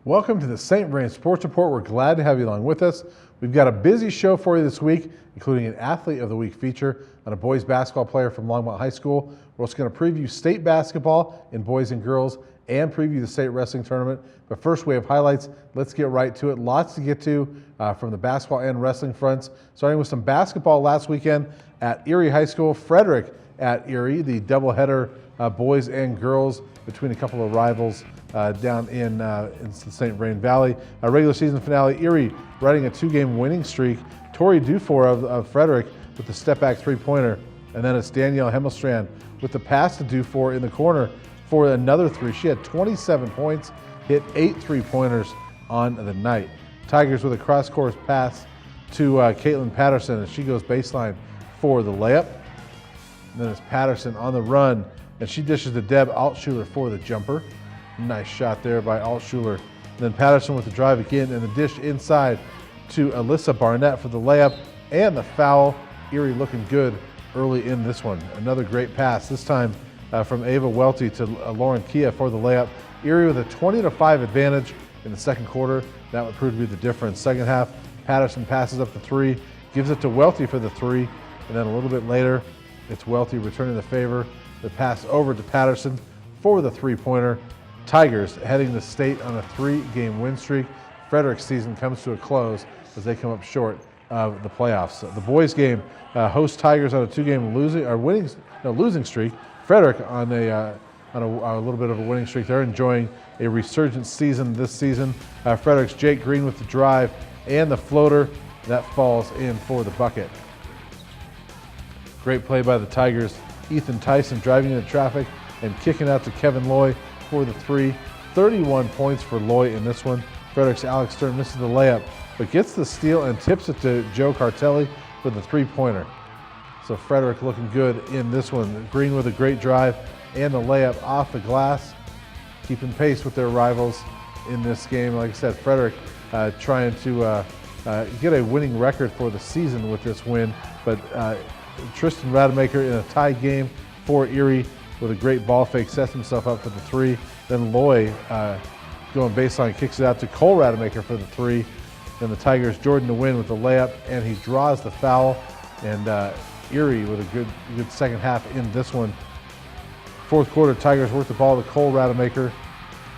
Welcome to the St. Vrain Sports Report. We're glad to have you along with us. We've got a busy show for you this week, including an Athlete of the Week feature on a boys basketball player from Longmont High School. We're also going to preview state basketball in boys and girls and preview the state wrestling tournament. But first, we have highlights. Let's get right to it. Lots to get to from the basketball and wrestling fronts. Starting with some basketball last weekend at Erie High School. Frederick at Erie, the doubleheader boys and girls between a couple of rivals down in the St. Vrain Valley. A regular season finale, Erie riding a two-game winning streak. Tori Dufour of Frederick with the step-back three-pointer. And then it's Danielle Hemmelstrand with the pass to Dufour in the corner for another three. She had 27 points, hit 8 three-pointers on the night. Tigers with a cross-course pass to Caitlin Patterson as she goes baseline for the layup. And then it's Patterson on the run, and she dishes to Deb Altschuler for the jumper. Nice shot there by Altschuler. And then Patterson with the drive again, and the dish inside to Alyssa Barnett for the layup and the foul. Erie looking good early in this one. Another great pass, this time from Ava Welty to Lauren Kia for the layup. Erie with a 20-5 advantage in the second quarter. That would prove to be the difference. Second half, Patterson passes up the three, gives it to Welty for the three, and then a little bit later, it's Welty returning the favor. The pass over to Patterson for the three-pointer. Tigers heading the state on a 3-game win streak. Frederick's season comes to a close as they come up short of the playoffs. The boys game hosts Tigers on a 2-game losing streak. Frederick on a little bit of a winning streak. They're enjoying a resurgent season this season. Frederick's Jake Green with the drive and the floater. That falls in for the bucket. Great play by the Tigers. Ethan Tyson driving into traffic and kicking out to Kevin Loy for the three. 31 points for Loy in this one. Frederick's Alex Stern misses the layup, but gets the steal and tips it to Joe Cartelli for the three-pointer. So Frederick looking good in this one. Green with a great drive and the layup off the glass, keeping pace with their rivals in this game. Like I said, Frederick trying to get a winning record for the season with this win, but Tristan Rademacher in a tie game for Erie with a great ball fake, sets himself up for the three. Then Loy going baseline, kicks it out to Cole Rademacher for the three. Then the Tigers, Jordan to win with the layup, and he draws the foul. And Erie with a good second half in this one. Fourth quarter, Tigers work the ball to Cole Rademacher.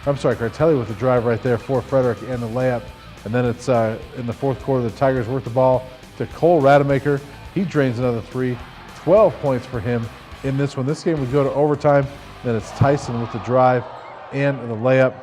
I'm sorry, Cartelli with the drive right there for Frederick and the layup. And then it's in the fourth quarter, the Tigers work the ball to Cole Rademacher. He drains another three. 12 points for him in this one. This game would go to overtime. Then it's Tyson with the drive and the layup.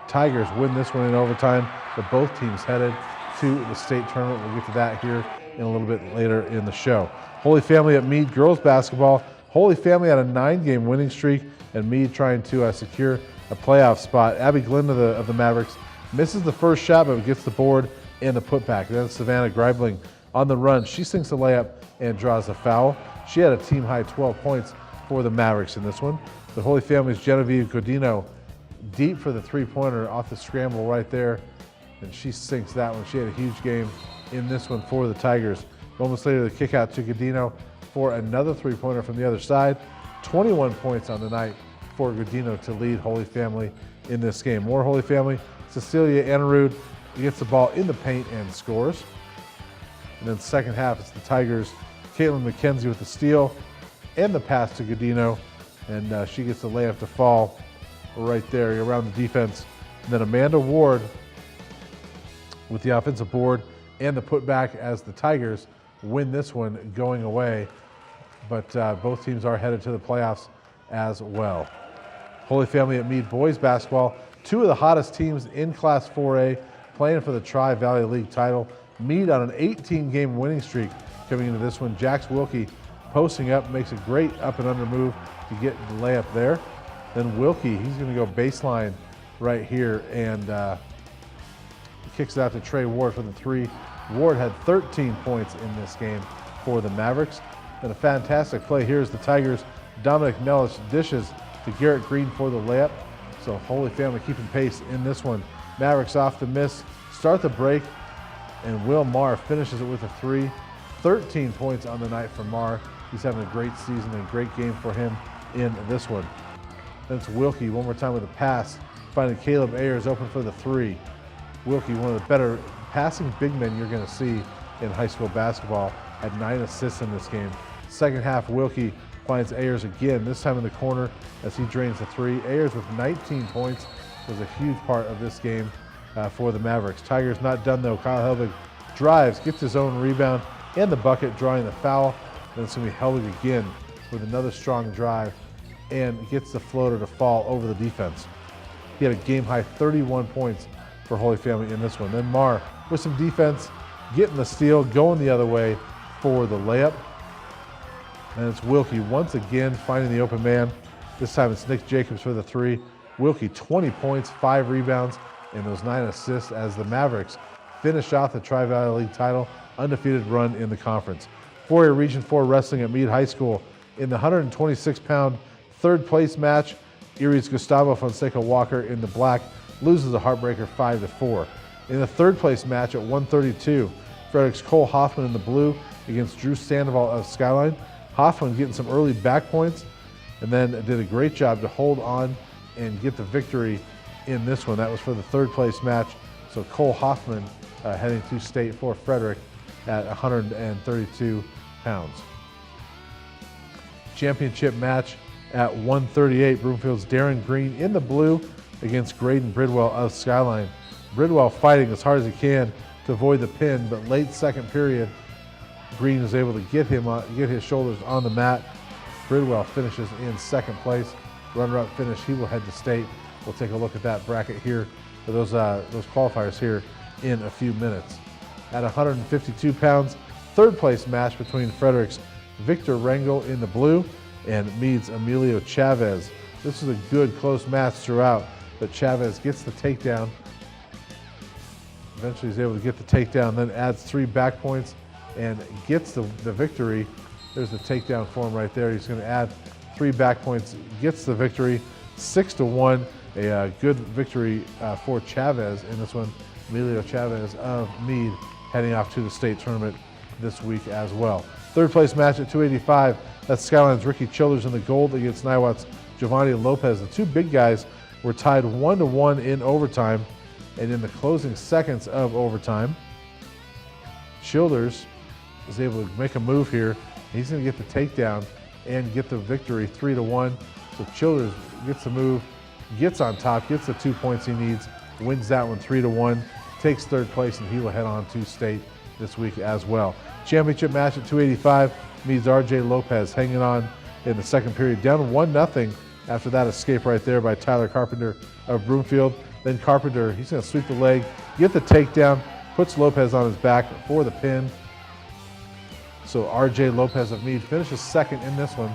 Tigers win this one in overtime, but both teams headed to the state tournament. We'll get to that here in a little bit later in the show. Holy Family at Meade girls basketball. Holy Family had a 9-game winning streak, and Meade trying to secure a playoff spot. Abby Glenn of the Mavericks misses the first shot, but gets the board and the putback. Then Savannah Greibling on the run. She sinks the layup and draws a foul. She had a team-high 12 points for the Mavericks in this one. The Holy Family's Genevieve Godino deep for the three-pointer off the scramble right there, and she sinks that one. She had a huge game in this one for the Tigers. Moments later, the kick out to Godino for another three-pointer from the other side. 21 points on the night for Godino to lead Holy Family in this game. More Holy Family. Cecilia Anerud gets the ball in the paint and scores. And then second half, it's the Tigers. Caitlin McKenzie with the steal and the pass to Godino, and she gets the layup to fall right there around the defense. And then Amanda Ward with the offensive board and the putback as the Tigers win this one going away. But both teams are headed to the playoffs as well. Holy Family at Meade boys basketball. Two of the hottest teams in Class 4A playing for the Tri-Valley League title. Meade on an 18-game winning streak coming into this one. Jax Wilkie posting up, makes a great up and under move to get the layup there. Then Wilkie, he's going to go baseline right here and kicks it out to Trey Ward for the three. Ward had 13 points in this game for the Mavericks. And a fantastic play here is the Tigers. Dominic Nellis dishes to Garrett Green for the layup. So Holy Family keeping pace in this one. Mavericks off the miss, start the break, and Will Marr finishes it with a three. 13 points on the night for Marr. He's having a great season and great game for him in this one. Then it's Wilkie one more time with a pass finding Caleb Ayers open for the 3. Wilkie, one of the better passing big men you're going to see in high school basketball, had 9 assists in this game. Second half, Wilkie finds Ayers again, this time in the corner as he drains the 3. Ayers with 19 points was a huge part of this game for the Mavericks. Tigers not done though. Kyle Helbig drives, gets his own rebound and the bucket, drawing the foul. Then it's going to be Helbig again with another strong drive and gets the floater to fall over the defense. He had a game-high 31 points for Holy Family in this one. Then Marr with some defense, getting the steal, going the other way for the layup. And it's Wilkie once again finding the open man. This time it's Nick Jacobs for the 3. Wilkie 20 points, 5 rebounds, and those 9 assists as the Mavericks finish off the Tri-Valley League title, undefeated run in the conference. 4A Region 4 Wrestling at Meade High School in the 126-pound third place match. Erie's Gustavo Fonseca Walker in the black loses a heartbreaker 5-4. In the third place match at 132, Frederick's Cole Hoffman in the blue against Drew Sandoval of Skyline. Hoffman getting some early back points and then did a great job to hold on and get the victory in this one. That was for the third place match. So Cole Hoffman heading to state for Frederick at 132 pounds. Championship match at 138, Broomfield's Darren Green in the blue against Graydon Bridwell of Skyline. Bridwell fighting as hard as he can to avoid the pin, but late second period, Green is able to get his shoulders on the mat. Bridwell finishes in second place. Runner-up finish, he will head to state. We'll take a look at that bracket here for those qualifiers here in a few minutes. At 152 pounds, third place match between Frederick's Victor Rengel in the blue and Meade's Emilio Chavez. This is a good close match throughout, but Chavez gets the takedown. Eventually he's able to get the takedown, then adds 3 back points and gets the victory. There's the takedown for him right there. He's going to add 3 back points, gets the victory, 6-1. A good victory for Chavez in this one. Emilio Chavez of Meade heading off to the state tournament this week as well. Third place match at 285. That's Skyline's Ricky Childers in the gold against Niwot's Giovanni Lopez. The two big guys were tied 1-1 in overtime, and in the closing seconds of overtime, Childers is able to make a move here. He's going to get the takedown and get the victory 3-1. So Childers gets the move, gets on top, gets the 2 points he needs, wins that one 3-1, takes third place, and he will head on to state this week as well. Championship match at 285, Meade's RJ Lopez hanging on in the second period, down 1-0 after that escape right there by Tyler Carpenter of Broomfield. Then Carpenter, he's going to sweep the leg, get the takedown, puts Lopez on his back for the pin. So RJ Lopez of Meade finishes second in this one.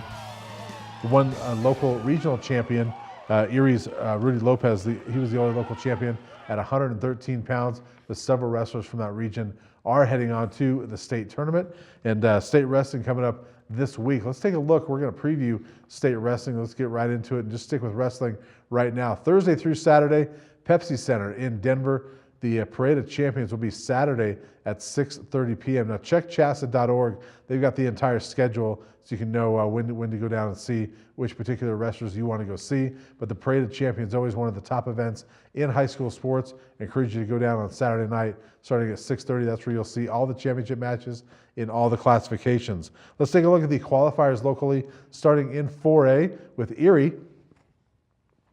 Won a local regional champion, Erie's Rudy Lopez. He was the only local champion at 113 pounds. The several wrestlers from that region are heading on to the state tournament. And state wrestling coming up this week. Let's take a look. We're going to preview state wrestling. Let's get right into it and just stick with wrestling right now. Thursday through Saturday, Pepsi Center in Denver. The Parade of Champions will be Saturday at 6:30 p.m. Now check chassa.org. They've got the entire schedule so you can know when to go down and see which particular wrestlers you want to go see. But the Parade of Champions is always one of the top events in high school sports. I encourage you to go down on Saturday night starting at 6:30. That's where you'll see all the championship matches in all the classifications. Let's take a look at the qualifiers locally, starting in 4A with Erie.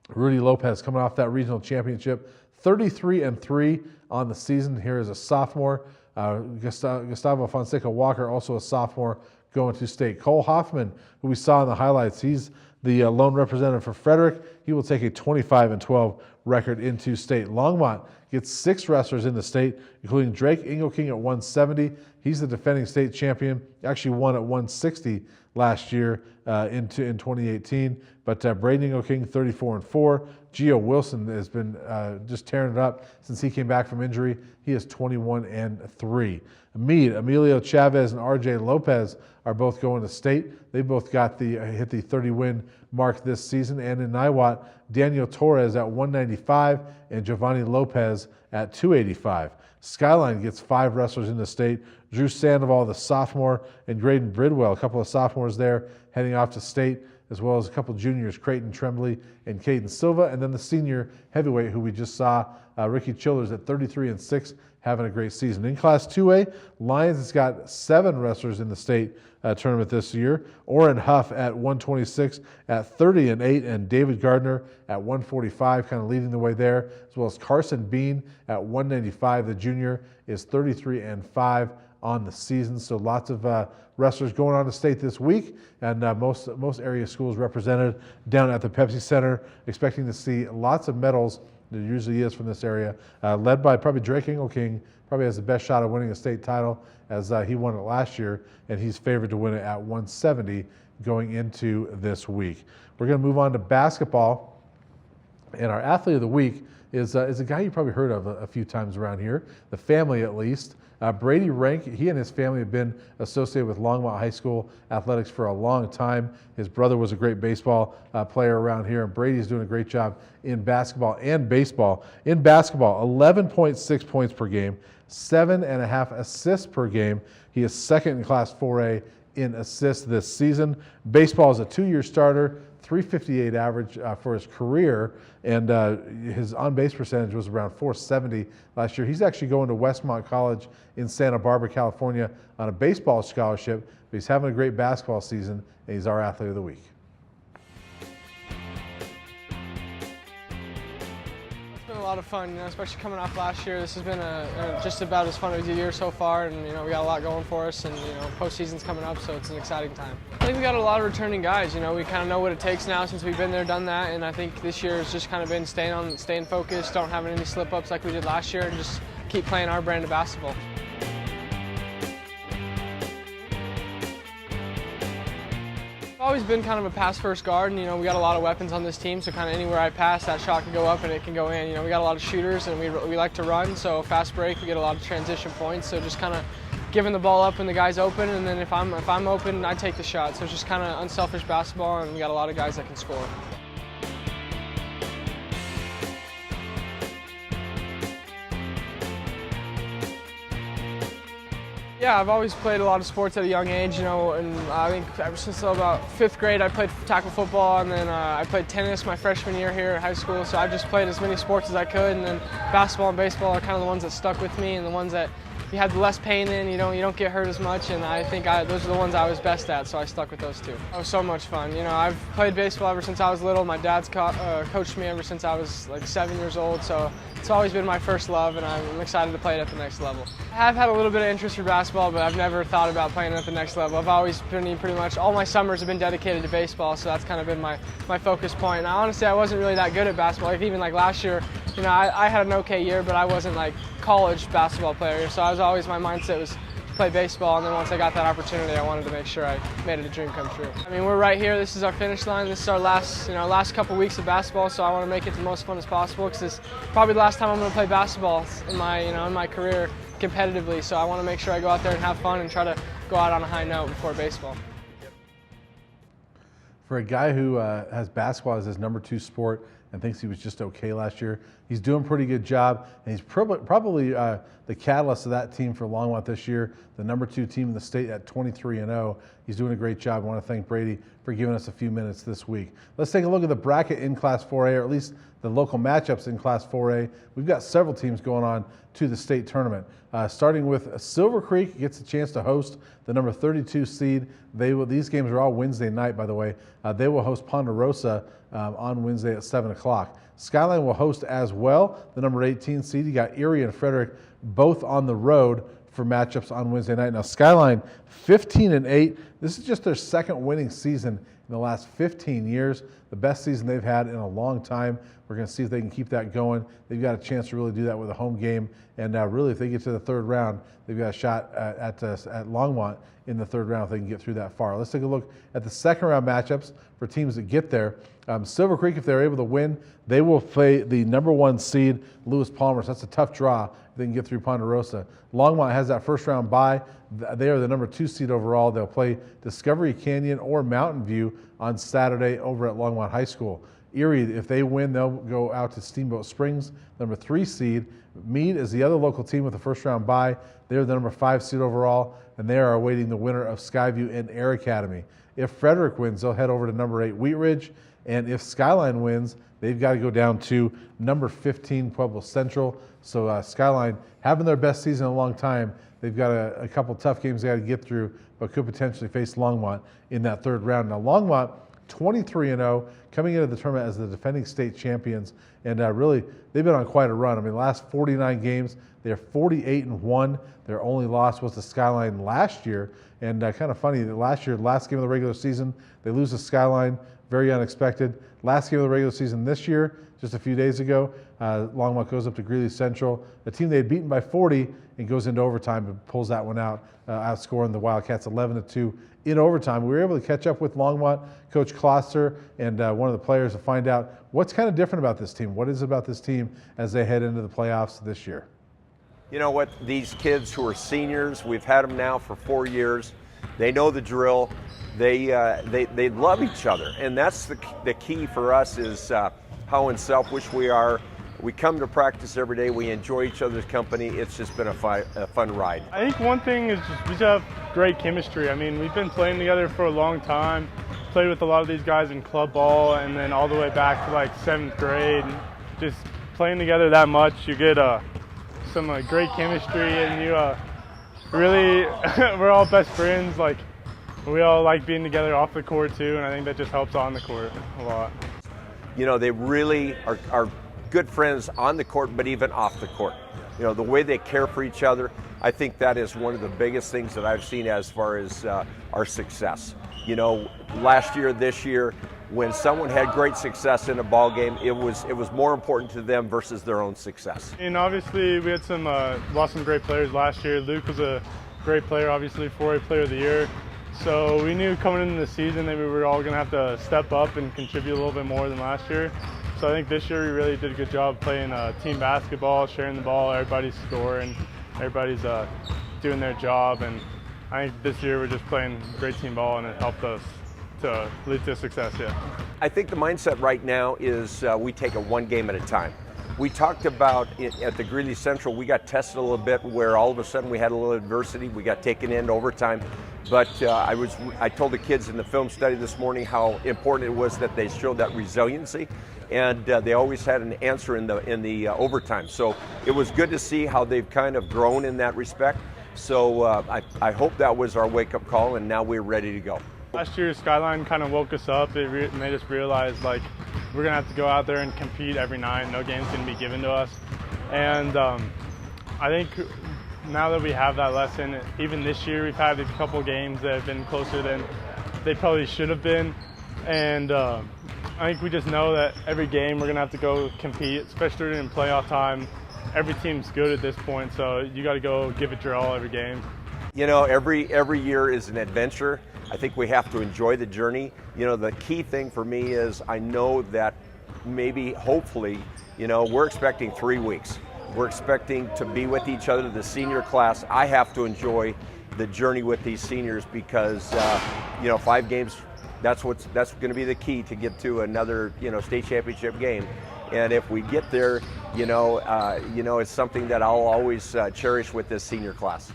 Rudy Lopez coming off that regional championship, 33-3 on the season here as a sophomore. Gustavo Fonseca Walker, also a sophomore, going to state. Cole Hoffman, who we saw in the highlights, he's the lone representative for Frederick. He will take a 25-12 record into state. Longmont gets 6 wrestlers in the state, including Drake Ingleking at 170. He's the defending state champion. Actually won at 160 last year in 2018. But Braden Ingleking, 34-4. Gio Wilson has been just tearing it up since he came back from injury. He is 21-3. Meade, Emilio Chavez, and RJ Lopez are both going to state. They both got hit the 30-win mark this season. And in Niwot, Daniel Torres at 195 and Giovanni Lopez at 285. Skyline gets 5 wrestlers in the state. Drew Sandoval, the sophomore, and Graydon Bridwell, a couple of sophomores there, heading off to state. as well as a couple juniors, Creighton Tremblay and Caden Silva, and then the senior heavyweight who we just saw, Ricky Childers at 33-6, having a great season. In Class 2A, Lions has got 7 wrestlers in the state tournament this year. Orrin Huff at 126 at 30-8, and David Gardner at 145, kind of leading the way there, as well as Carson Bean at 195. The junior is 33-5 on the season. So lots of wrestlers going on to state this week, and most area schools represented down at the Pepsi Center. Expecting to see lots of medals. There usually is from this area, led by probably Drake King. Probably has the best shot of winning a state title, as he won it last year, and he's favored to win it at 170 going into this week. We're going to move on to basketball, and our athlete of the week is a guy you probably heard of a few times around here, the family at least. Brady Rank, he and his family have been associated with Longmont High School athletics for a long time. His brother was a great baseball player around here, and Brady's doing a great job in basketball and baseball. In basketball, 11.6 points per game, 7.5 assists per game. He is second in Class 4A in assists this season. Baseball is a 2-year starter, 358 average for his career, and his on-base percentage was around 470 last year. He's actually going to Westmont College in Santa Barbara, California on a baseball scholarship, but he's having a great basketball season, and he's our athlete of the week. It's been a lot of fun, especially coming off last year. This has been just about as fun as a year so far, and we got a lot going for us, and postseason's coming up, so it's an exciting time. I think we got a lot of returning guys. We kind of know what it takes now since we've been there, done that, and I think this year has just kind of been staying focused, don't have any slip-ups like we did last year, and just keep playing our brand of basketball. I've always been kind of a pass-first guard, and we got a lot of weapons on this team, so kind of anywhere I pass, that shot can go up and it can go in. We got a lot of shooters, and we like to run, so fast break, we get a lot of transition points, so just kind of giving the ball up when the guy's open, and then if I'm open, I take the shot. So it's just kind of unselfish basketball, and we got a lot of guys that can score. Yeah, I've always played a lot of sports at a young age, and I think ever since about 5th grade I played tackle football, and then I played tennis my freshman year here at high school, so I just played as many sports as I could, and then basketball and baseball are kind of the ones that stuck with me, and the ones that you have less pain in, you don't get hurt as much, and I think those are the ones I was best at, so I stuck with those two. It was so much fun. I've played baseball ever since I was little. My dad's coached me ever since I was like 7 years old, so it's always been my first love, and I'm excited to play it at the next level. I have had a little bit of interest for basketball, but I've never thought about playing it at the next level. I've always been pretty much, all my summers have been dedicated to baseball, so that's kind of been my focus point. And honestly, I wasn't really that good at basketball. Even like last year, I had an okay year, but I wasn't like college basketball player, so my mindset was play baseball, and then once I got that opportunity, I wanted to make sure I made it a dream come true. We're right here. This is our finish line. This is our last couple weeks of basketball, so I want to make it the most fun as possible, because it's probably the last time I'm going to play basketball in my career competitively. So I want to make sure I go out there and have fun and try to go out on a high note before baseball. For a guy who has basketball as his number 2 sport and thinks he was just okay last year, he's doing a pretty good job, and he's probably the catalyst of that team for Longmont this year, the number 2 team in the state at 23-0. He's doing a great job. I want to thank Brady for giving us a few minutes this week. Let's take a look at the bracket in Class 4A, or at least the local matchups in Class 4A. We've got several teams going on to the state tournament. Starting with Silver Creek gets a chance to host the number 32 seed. These games are all Wednesday night, by the way. They will host Ponderosa on Wednesday at 7 o'clock. Skyline will host as well the number 18 seed. You got Erie and Frederick both on the road for matchups on Wednesday night. Now Skyline 15-8. This is just their second winning season in the last 15 years, the best season they've had in a long time. We're going to see if they can keep that going. They've got a chance to really do that with a home game, and really if they get to the 3rd round, they've got a shot at Longmont in the 3rd round if they can get through that far. Let's take a look at the 2nd round matchups for teams that get there. Silver Creek, if they're able to win, they will play the number 1 seed, Lewis Palmer. So that's a tough draw if they can get through Ponderosa. Longmont has that 1st round bye. They are the number 2 seed overall. They'll play Discovery Canyon or Mountain View on Saturday over at Longmont High School. Erie, if they win, they'll go out to Steamboat Springs, number 3 seed. Meade is the other local team with a first-round bye. They're the number 5 seed overall, and they are awaiting the winner of Skyview and Air Academy. If Frederick wins, they'll head over to number 8 Wheat Ridge, and if Skyline wins, they've got to go down to number 15 Pueblo Central. So Skyline, having their best season in a long time, they've got a couple tough games they got to get through, but could potentially face Longmont in that 3rd round. Now Longmont, 23-0, coming into the tournament as the defending state champions, and really they've been on quite a run. I mean, the last 49 games, they're 48-1. Their only loss was to Skyline last year, and kind of funny that last year, last game of the regular season, they lose to Skyline, very unexpected. Last game of the regular season this year, just a few days ago, Longmont goes up to Greeley Central, a team they had beaten by 40, and goes into overtime and pulls that one out, outscoring the Wildcats 11-2 in overtime. We were able to catch up with Longmont coach Kloster and one of the players to find out what's kind of different about this team. What is it about this team as they head into the playoffs this year? You know what, these kids who are seniors, we've had them now for 4 years. They know the drill. They love each other, and that's the key for us is how unselfish we are. We come to practice every day. We enjoy each other's company. It's just been a fun ride. I think one thing is we just have great chemistry. I mean, we've been playing together for a long time. Played with a lot of these guys in club ball, and then all the way back to like 7th grade. And just playing together that much, you get some great chemistry, and you really we're all best friends. Like we all like being together off the court too, and I think that just helps on the court a lot. You know, they really are good friends on the court, but even off the court. You know, the way they care for each other, I think that is one of the biggest things that I've seen as far as our success. You know, last year, this year, when someone had great success in a ball game, it was more important to them versus their own success. And obviously, we had lost some great players last year. Luke was a great player, obviously 4A Player of the Year. So we knew coming into the season that we were all going to have to step up and contribute a little bit more than last year. So I think this year we really did a good job playing team basketball, sharing the ball, everybody's scoring, everybody's doing their job. And I think this year we're just playing great team ball, and it helped us to lead to success, yeah. I think the mindset right now is we take it one game at a time. We talked about at the Greeley Central, we got tested a little bit where all of a sudden we had a little adversity. We got taken into overtime. But I told the kids in the film study this morning how important it was that they showed that resiliency, and they always had an answer in the overtime. So it was good to see how they've kind of grown in that respect. So I hope that was our wake-up call, and now we're ready to go. Last year, Skyline kind of woke us up. It made us realize, like, we're going to have to go out there and compete every night. No game's going to be given to us. And I think now that we have that lesson, even this year, we've had a couple games that have been closer than they probably should have been. And I think we just know that every game we're going to have to go compete, especially in playoff time. Every team's good at this point, so you got to go give it your all every game. You know, every year is an adventure. I think we have to enjoy the journey. You know, the key thing for me is I know that maybe, hopefully, you know, we're expecting 3 weeks. We're expecting to be with each other, the senior class. I have to enjoy the journey with these seniors because, you know, 5 games, that's going to be the key to get to another, you know, state championship game. And if we get there, you know, it's something that I'll always cherish with this senior class.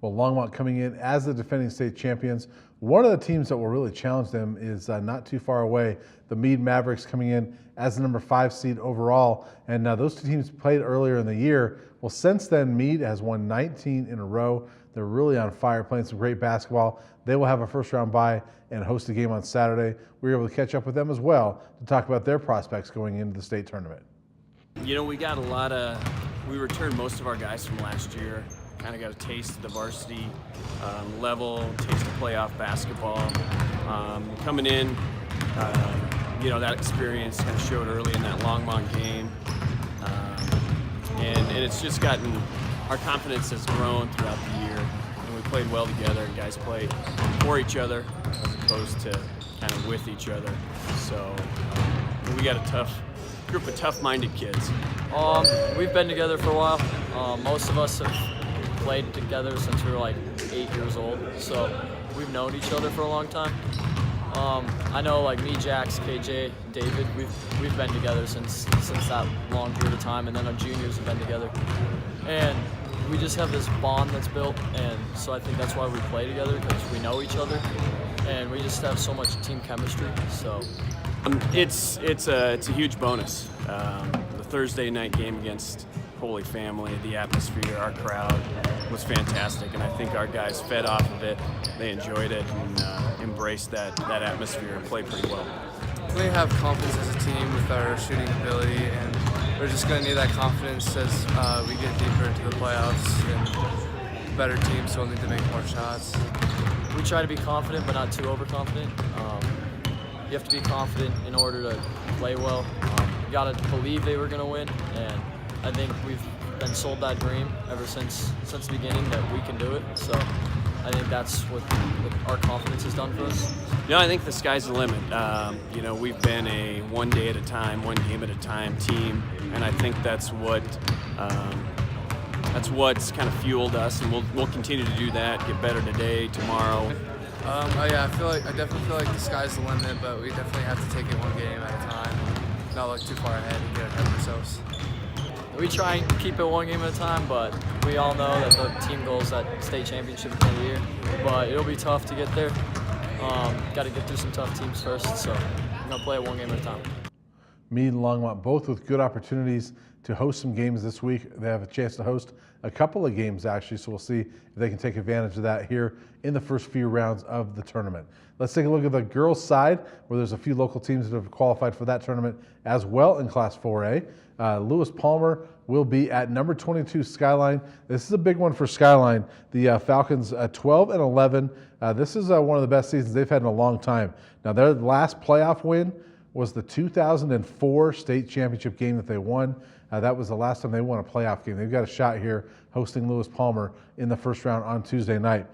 Well, Longmont coming in as the defending state champions. One of the teams that will really challenge them is not too far away. The Meade Mavericks coming in as the number 5 seed overall. And those two teams played earlier in the year. Well, since then, Meade has won 19 in a row. They're really on fire, playing some great basketball. They will have a first-round bye and host a game on Saturday. We were able to catch up with them as well to talk about their prospects going into the state tournament. You know, we returned most of our guys from last year. Kind of got a taste of the varsity level, taste of playoff basketball. Coming in, you know, that experience kind of showed early in that Longmont game. And it's just our confidence has grown throughout the year. And we played well together, and guys played for each other as opposed to kind of with each other. So we got a group of tough-minded kids. We've been together for a while. Most of us have played together since we were like 8 years old, so we've known each other for a long time. I know like me, Jax, KJ, David, we've been together since that long period of time, and then our juniors have been together. And we just have this bond that's built, and so I think that's why we play together, because we know each other, and we just have so much team chemistry. So it's a huge bonus. The Thursday night game against Holy Family, the atmosphere, our crowd was fantastic, and I think our guys fed off of it. They enjoyed it and embraced that atmosphere and played pretty well. We have confidence as a team with our shooting ability, and we're just going to need that confidence as we get deeper into the playoffs and better teams will need to make more shots. we try to be confident, but not too overconfident. You have to be confident in order to play well. You got to believe they were going to win, and I think we've been sold that dream ever since the beginning that we can do it. So I think that's what our confidence has done for us. No, I think the sky's the limit. We've been a one day at a time, one game at a time team, and I think that's what's kind of fueled us, and we'll continue to do that. Get better today, tomorrow. I definitely feel like the sky's the limit, but we definitely have to take it one game at a time, not look too far ahead and get ahead of ourselves. We try and keep it one game at a time, but we all know that the team goal is that state championship at the end of the year. But it'll be tough to get there. Got to get through some tough teams first, so we're going to play it one game at a time. Meade and Longmont both with good opportunities to host some games this week. They have a chance to host a couple of games actually, so we'll see if they can take advantage of that here in the first few rounds of the tournament. Let's take a look at the girls' side, where there's a few local teams that have qualified for that tournament as well in Class 4A. Lewis Palmer will be at number 22 Skyline. This is a big one for Skyline. The Falcons 12-11. This is one of the best seasons they've had in a long time. Now their last playoff win was the 2004 state championship game that they won. That was the last time they won a playoff game. They've got a shot here hosting Lewis Palmer in the first round on Tuesday night.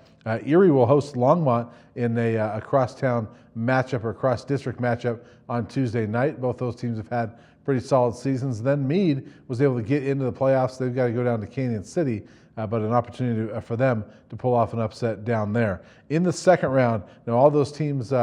Erie will host Longmont in a crosstown matchup or cross-district matchup on Tuesday night. Both those teams have had pretty solid seasons. Then Meade was able to get into the playoffs. They've got to go down to Canyon City, but an opportunity for them to pull off an upset down there. In the second round, now all those teams do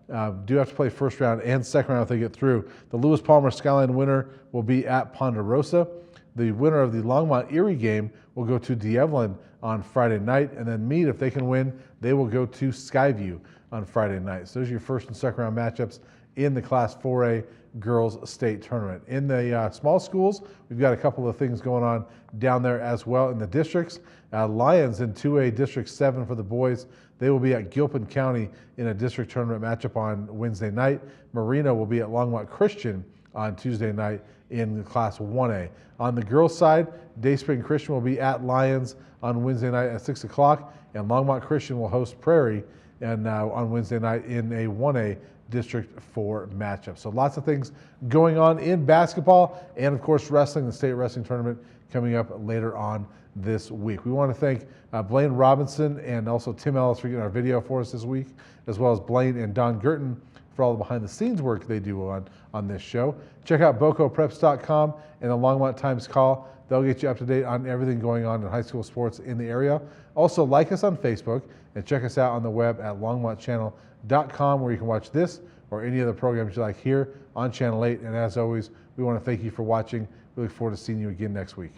have to play first round and second round if they get through. The Lewis Palmer Skyline winner will be at Ponderosa. The winner of the Longmont Erie game will go to D'Evelyn on Friday night, and then Meade, if they can win, they will go to Skyview on Friday night. So those are your first and second round matchups in the Class 4A girls state tournament. In the small schools, we've got a couple of things going on down there as well in the districts. Lions in 2A District 7 for the boys. They will be at Gilpin County in a district tournament matchup on Wednesday night. Marina will be at Longmont Christian on Tuesday night in Class 1A. On the girls' side, Dayspring Christian will be at Lions on Wednesday night at 6 o'clock, and Longmont Christian will host Prairie on Wednesday night in a 1A District 4 matchup. So lots of things going on in basketball, and of course wrestling, the state wrestling tournament coming up later on this week. We want to thank Blaine Robinson and also Tim Ellis for getting our video for us this week, as well as Blaine and Don Gurton for all the behind-the-scenes work they do on this show. Check out bocopreps.com and the Longmont Times Call. They'll get you up to date on everything going on in high school sports in the area. Also, like us on Facebook and check us out on the web at longmontchannel.com, where you can watch this or any other programs you like here on Channel 8. And as always, we want to thank you for watching. We look forward to seeing you again next week.